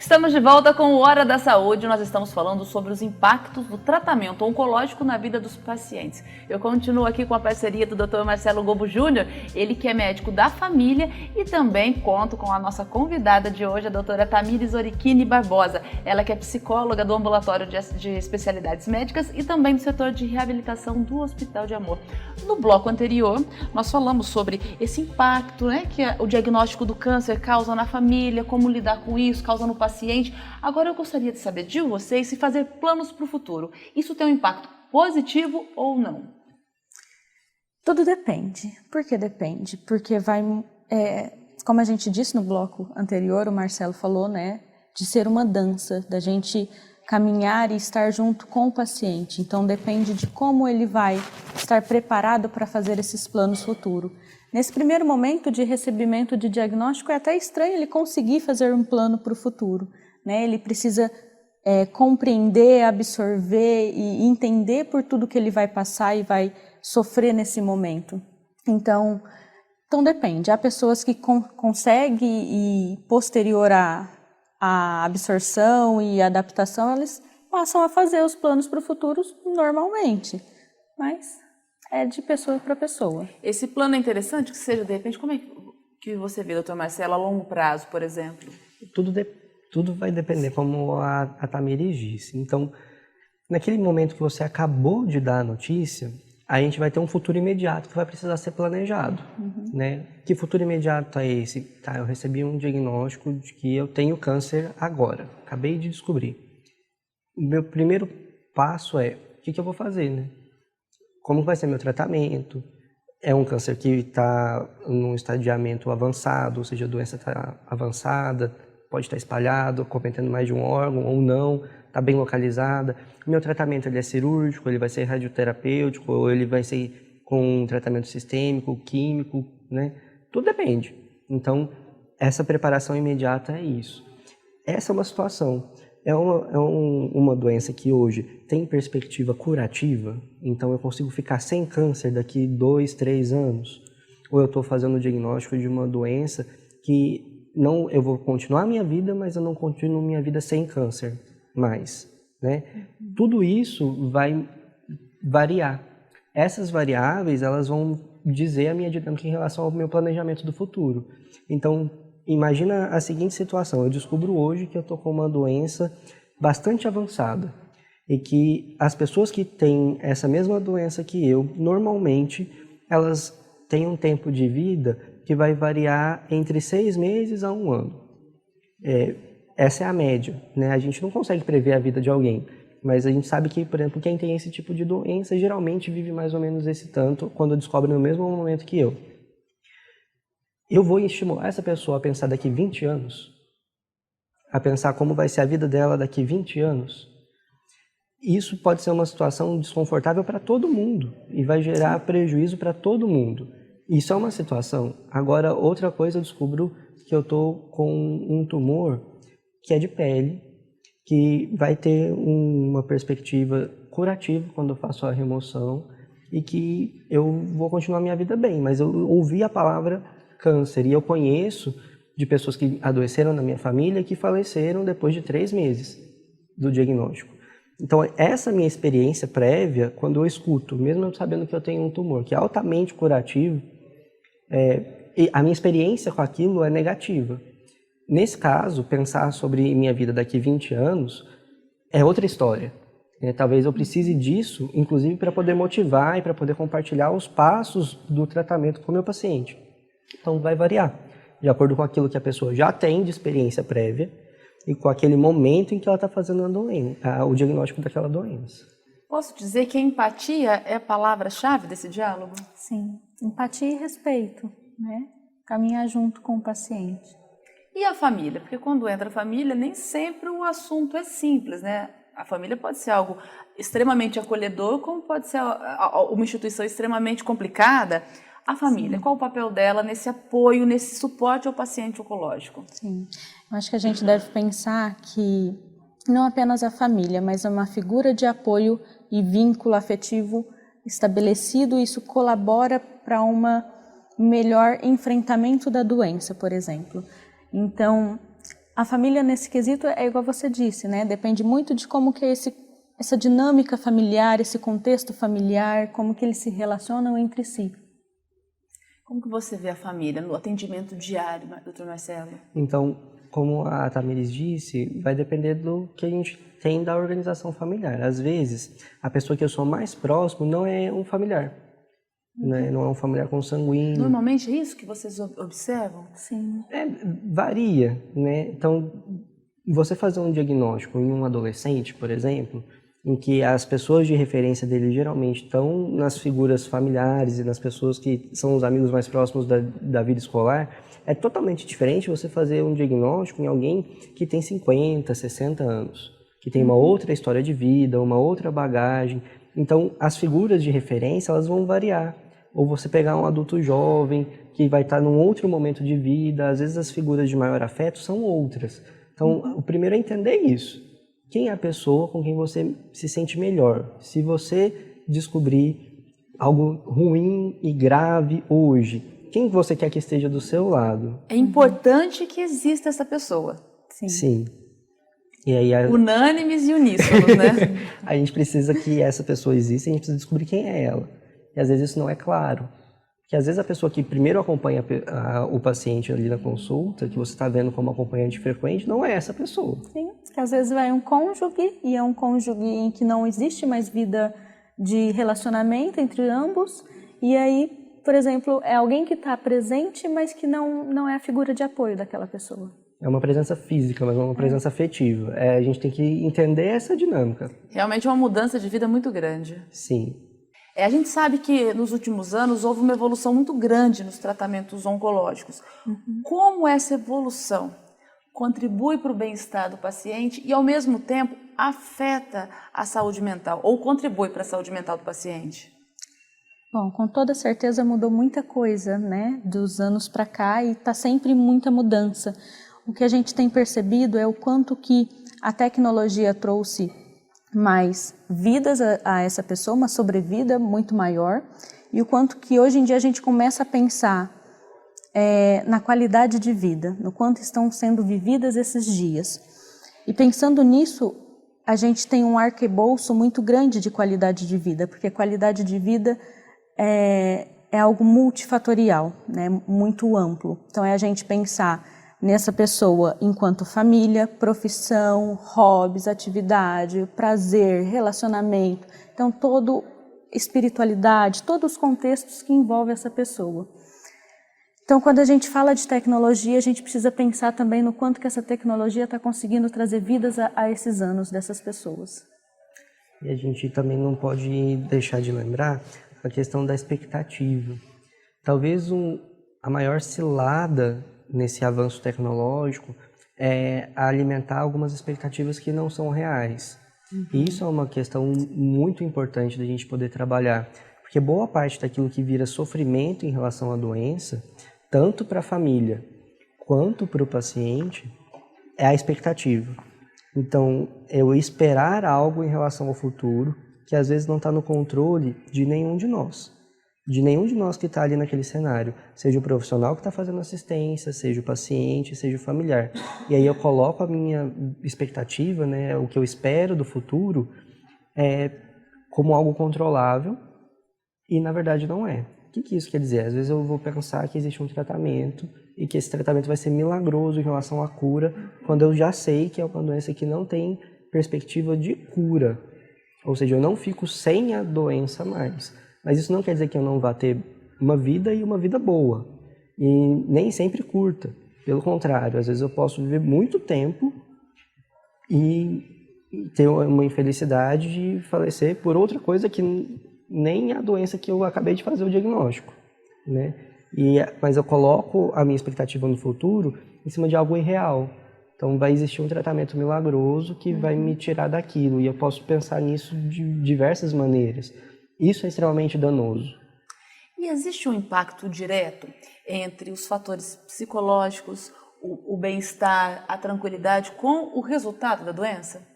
Estamos de volta com o Hora da Saúde. Nós estamos falando sobre os impactos do tratamento oncológico na vida dos pacientes. Eu continuo aqui com a parceria do Dr. Marcelo Gobo Júnior, ele que é médico da família, e também conto com a nossa convidada de hoje, a doutora Tamires Orichini Barbosa. Ela que é psicóloga do Ambulatório de Especialidades Médicas e também do setor de reabilitação do Hospital de Amor. No bloco anterior, nós falamos sobre esse impacto, que o diagnóstico do câncer causa na família, como lidar com isso, causa no paciente. Agora eu gostaria de saber de vocês se fazer planos para o futuro. Isso tem um impacto positivo ou não? Tudo depende. Por que depende? Porque vai, como a gente disse no bloco anterior, o Marcelo falou, de ser uma dança, da gente caminhar e estar junto com o paciente. Então depende de como ele vai estar preparado para fazer esses planos futuros. Nesse primeiro momento de recebimento de diagnóstico, é até estranho ele conseguir fazer um plano para o futuro. Ele precisa compreender, absorver e entender por tudo que ele vai passar e vai sofrer nesse momento. Então depende. Há pessoas que conseguem, e posterior à absorção e adaptação, eles passam a fazer os planos para o futuro normalmente. Mas é de pessoa para pessoa. Esse plano é interessante que seja, de repente, como é que você vê, doutor Marcelo, a longo prazo, por exemplo? Tudo vai depender, como a Tamires disse. Então, naquele momento que você acabou de dar a notícia, a gente vai ter um futuro imediato que vai precisar ser planejado. Que futuro imediato é esse? Tá, eu recebi um diagnóstico de que eu tenho câncer agora, acabei de descobrir. O meu primeiro passo é, o que eu vou fazer, Como vai ser meu tratamento? É um câncer que está num estadiamento avançado, ou seja, a doença está avançada, pode estar espalhado, cometendo mais de um órgão ou não, está bem localizada. O meu tratamento ele é cirúrgico, ele vai ser radioterapêutico, ou ele vai ser com tratamento sistêmico, químico, Tudo depende. Então, essa preparação imediata é isso. Essa é uma situação. É uma doença que hoje tem perspectiva curativa, então eu consigo ficar sem câncer daqui 2, 3 anos. Ou eu estou fazendo o diagnóstico de uma doença que eu vou continuar a minha vida, mas eu não continuo minha vida sem câncer mais. Tudo isso vai variar. Essas variáveis elas vão dizer a minha dinâmica em relação ao meu planejamento do futuro. Então, imagina a seguinte situação, eu descubro hoje que eu estou com uma doença bastante avançada e que as pessoas que têm essa mesma doença que eu, normalmente, elas têm um tempo de vida que vai variar entre 6 meses a 1 ano. Essa é a média, A gente não consegue prever a vida de alguém, mas a gente sabe que, por exemplo, quem tem esse tipo de doença geralmente vive mais ou menos esse tanto quando descobre no mesmo momento que eu. Eu vou estimular essa pessoa a pensar daqui 20 anos, a pensar como vai ser a vida dela daqui 20 anos. Isso pode ser uma situação desconfortável para todo mundo e vai gerar prejuízo para todo mundo. Isso é uma situação. Agora, outra coisa, eu descubro que eu estou com um tumor que é de pele, que vai ter uma perspectiva curativa quando eu faço a remoção e que eu vou continuar minha vida bem, mas eu ouvi a palavra câncer, e eu conheço de pessoas que adoeceram na minha família e que faleceram depois de 3 meses do diagnóstico. Então, essa minha experiência prévia, quando eu escuto, mesmo eu sabendo que eu tenho um tumor que é altamente curativo, a minha experiência com aquilo é negativa. Nesse caso, pensar sobre minha vida daqui 20 anos é outra história. Talvez eu precise disso, inclusive, para poder motivar e para poder compartilhar os passos do tratamento com o meu paciente. Então, vai variar, de acordo com aquilo que a pessoa já tem de experiência prévia e com aquele momento em que ela está fazendo o diagnóstico daquela doença. Posso dizer que a empatia é a palavra-chave desse diálogo? Sim, empatia e respeito, Caminhar junto com o paciente. E a família? Porque quando entra a família, nem sempre o assunto é simples, A família pode ser algo extremamente acolhedor, como pode ser uma instituição extremamente complicada. A família, qual o papel dela nesse apoio, nesse suporte ao paciente oncológico? Sim, eu acho que a gente deve pensar que não apenas a família, mas uma figura de apoio e vínculo afetivo estabelecido, isso colabora para um melhor enfrentamento da doença, por exemplo. Então, A família nesse quesito é igual você disse, né? Depende muito de como que é essa dinâmica familiar, esse contexto familiar, como que eles se relacionam entre si. Como que você vê a família no atendimento diário, doutor Marcelo? Então, como a Tamiris disse, vai depender do que a gente tem da organização familiar. Às vezes, a pessoa que eu sou mais próximo não é um familiar, né? Não é um familiar consanguíneo. Normalmente é isso que vocês observam? Sim. Varia, né? Então, você fazer um diagnóstico em um adolescente, por exemplo, em que as pessoas de referência dele geralmente estão nas figuras familiares e nas pessoas que são os amigos mais próximos da vida escolar, é totalmente diferente você fazer um diagnóstico em alguém que tem 50, 60 anos, que tem uma outra história de vida, uma outra bagagem. Então, as figuras de referência, elas vão variar. Ou você pegar um adulto jovem, que vai estar num outro momento de vida, às vezes as figuras de maior afeto são outras. Então, o primeiro é entender isso. Quem é a pessoa com quem você se sente melhor? Se você descobrir algo ruim e grave hoje, quem você quer que esteja do seu lado? É importante que exista essa pessoa. Sim. E aí, Unânimes e uníssonos, né? a gente precisa que essa pessoa exista e a gente precisa descobrir quem é ela. E às vezes isso não é claro. Porque às vezes a pessoa que primeiro acompanha o paciente ali na consulta, que você está vendo como acompanhante frequente, não é essa pessoa. Sim, que às vezes vai um cônjuge e é um cônjuge em que não existe mais vida de relacionamento entre ambos. E aí, por exemplo, é alguém que está presente, mas que não é a figura de apoio daquela pessoa. É uma presença física, mas não uma presença afetiva. A gente tem que entender essa dinâmica. Realmente é uma mudança de vida muito grande. Sim. A gente sabe que nos últimos anos houve uma evolução muito grande nos tratamentos oncológicos. Como essa evolução contribui para o bem-estar do paciente e, ao mesmo tempo, afeta a saúde mental ou contribui para a saúde mental do paciente? Bom, com toda certeza mudou muita coisa, né, dos anos para cá, e está sempre muita mudança. O que a gente tem percebido é o quanto que a tecnologia trouxe mais vidas a essa pessoa, uma sobrevida muito maior, e o quanto que hoje em dia a gente começa a pensar na qualidade de vida, no quanto estão sendo vividas esses dias. E pensando nisso, a gente tem um arcabouço muito grande de qualidade de vida, porque qualidade de vida é algo multifatorial, né, muito amplo. Então é a gente pensar nessa pessoa enquanto família, profissão, hobbies, atividade, prazer, relacionamento. Então, espiritualidade, todos os contextos que envolvem essa pessoa. Então, quando a gente fala de tecnologia, a gente precisa pensar também no quanto que essa tecnologia está conseguindo trazer vidas a esses anos dessas pessoas. E a gente também não pode deixar de lembrar a questão da expectativa. Talvez a maior cilada nesse avanço tecnológico é alimentar algumas expectativas que não são reais. E isso é uma questão muito importante da gente poder trabalhar, porque boa parte daquilo que vira sofrimento em relação à doença, tanto para a família quanto para o paciente, é a expectativa. Então, eu esperar algo em relação ao futuro que às vezes não está no controle de nenhum de nós. De nenhum de nós que está ali naquele cenário, seja o profissional que está fazendo assistência, seja o paciente, seja o familiar. E aí eu coloco a minha expectativa, né, o que eu espero do futuro, como algo controlável, e na verdade não é. O que isso quer dizer? Às vezes eu vou pensar que existe um tratamento e que esse tratamento vai ser milagroso em relação à cura, quando eu já sei que é uma doença que não tem perspectiva de cura. Ou seja, eu não fico sem a doença mais. Mas isso não quer dizer que eu não vá ter uma vida e uma vida boa. E nem sempre curta. Pelo contrário, às vezes eu posso viver muito tempo e ter uma infelicidade de falecer por outra coisa que nem a doença que eu acabei de fazer o diagnóstico, né? Mas eu coloco a minha expectativa no futuro em cima de algo irreal. Então vai existir um tratamento milagroso que vai me tirar daquilo. E eu posso pensar nisso de diversas maneiras. Isso é extremamente danoso. E existe um impacto direto entre os fatores psicológicos, o bem-estar, a tranquilidade com o resultado da doença?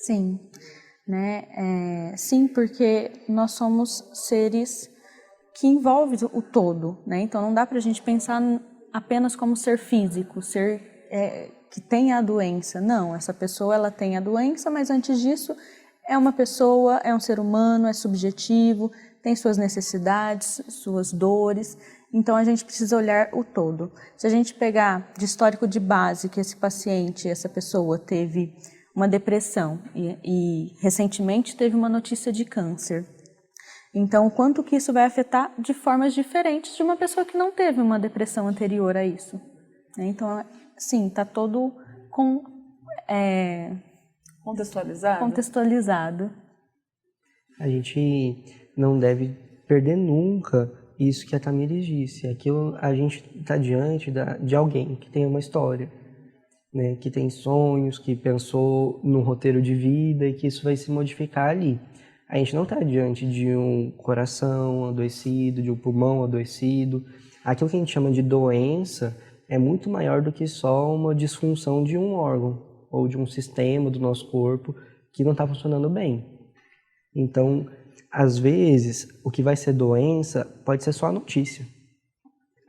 Sim, né? Sim, porque nós somos seres que envolvem o todo, né? Então não dá para a gente pensar apenas como ser físico, ser que tem a doença. Não, essa pessoa ela tem a doença, mas antes disso é uma pessoa, é um ser humano, é subjetivo, tem suas necessidades, suas dores. Então a gente precisa olhar o todo. Se a gente pegar de histórico de base que esse paciente, essa pessoa teve uma depressão e recentemente teve uma notícia de câncer. Então, o quanto que isso vai afetar de formas diferentes de uma pessoa que não teve uma depressão anterior a isso. Então, sim, está todo contextualizado. A gente não deve perder nunca isso que a Tamires disse. Aquilo, a gente está diante de alguém que tem uma história, né, que tem sonhos, que pensou num roteiro de vida e que isso vai se modificar ali. A gente não está diante de um coração adoecido, de um pulmão adoecido. Aquilo que a gente chama de doença é muito maior do que só uma disfunção de um órgão ou de um sistema do nosso corpo que não está funcionando bem. Então, às vezes, o que vai ser doença pode ser só a notícia.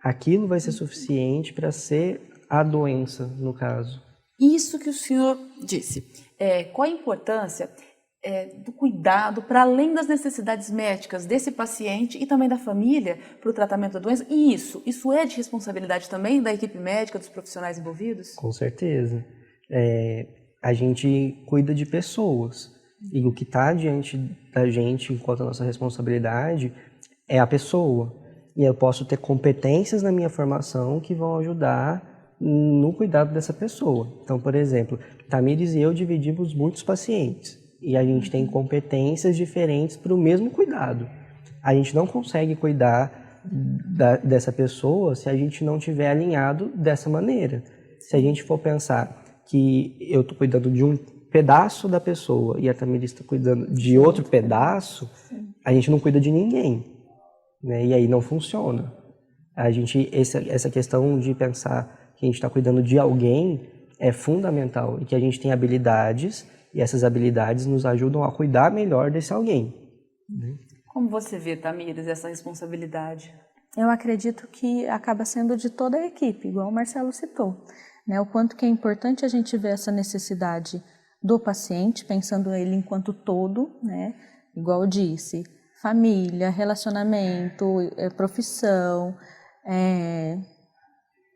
Aquilo vai ser suficiente para ser a doença, no caso. Isso que o senhor disse. Qual a importância do cuidado para além das necessidades médicas desse paciente e também da família para o tratamento da doença? E isso é de responsabilidade também da equipe médica, dos profissionais envolvidos? Com certeza. A gente cuida de pessoas e o que está diante da gente enquanto a nossa responsabilidade é a pessoa. E eu posso ter competências na minha formação que vão ajudar no cuidado dessa pessoa. Então, por exemplo, Tamires e eu dividimos muitos pacientes e a gente tem competências diferentes para o mesmo cuidado. A gente não consegue cuidar dessa pessoa se a gente não estiver alinhado dessa maneira. Se a gente for pensar que eu estou cuidando de um pedaço da pessoa e a Tamires está cuidando de outro pedaço, a gente não cuida de ninguém, né? E aí não funciona. Essa questão de pensar que a gente está cuidando de alguém é fundamental e que a gente tem habilidades e essas habilidades nos ajudam a cuidar melhor desse alguém, né? Como você vê, Tamires, essa responsabilidade? Eu acredito que acaba sendo de toda a equipe, igual o Marcelo citou, né? O quanto que é importante a gente ver essa necessidade do paciente, pensando ele enquanto todo, né? Igual eu disse, família, relacionamento, profissão,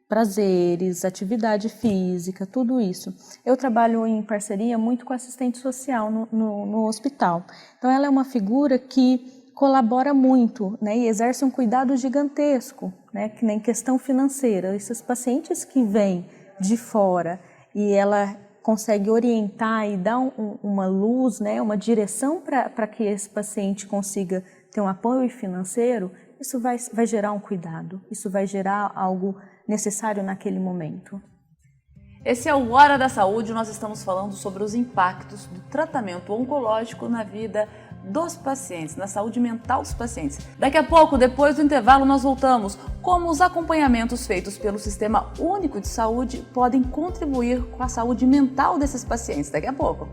prazeres, atividade física, tudo isso. Eu trabalho em parceria muito com assistente social no hospital. Então, ela é uma figura que colabora muito, né, e exerce um cuidado gigantesco, né, que nem questão financeira. Esses pacientes que vêm de fora e ela consegue orientar e dar uma luz, né, uma direção para que esse paciente consiga ter um apoio financeiro, isso vai gerar um cuidado, isso vai gerar algo necessário naquele momento. Esse é o Hora da Saúde, nós estamos falando sobre os impactos do tratamento oncológico na vida dos pacientes, na saúde mental dos pacientes. Daqui a pouco, depois do intervalo, nós voltamos. Como os acompanhamentos feitos pelo Sistema Único de Saúde podem contribuir com a saúde mental desses pacientes. Daqui a pouco.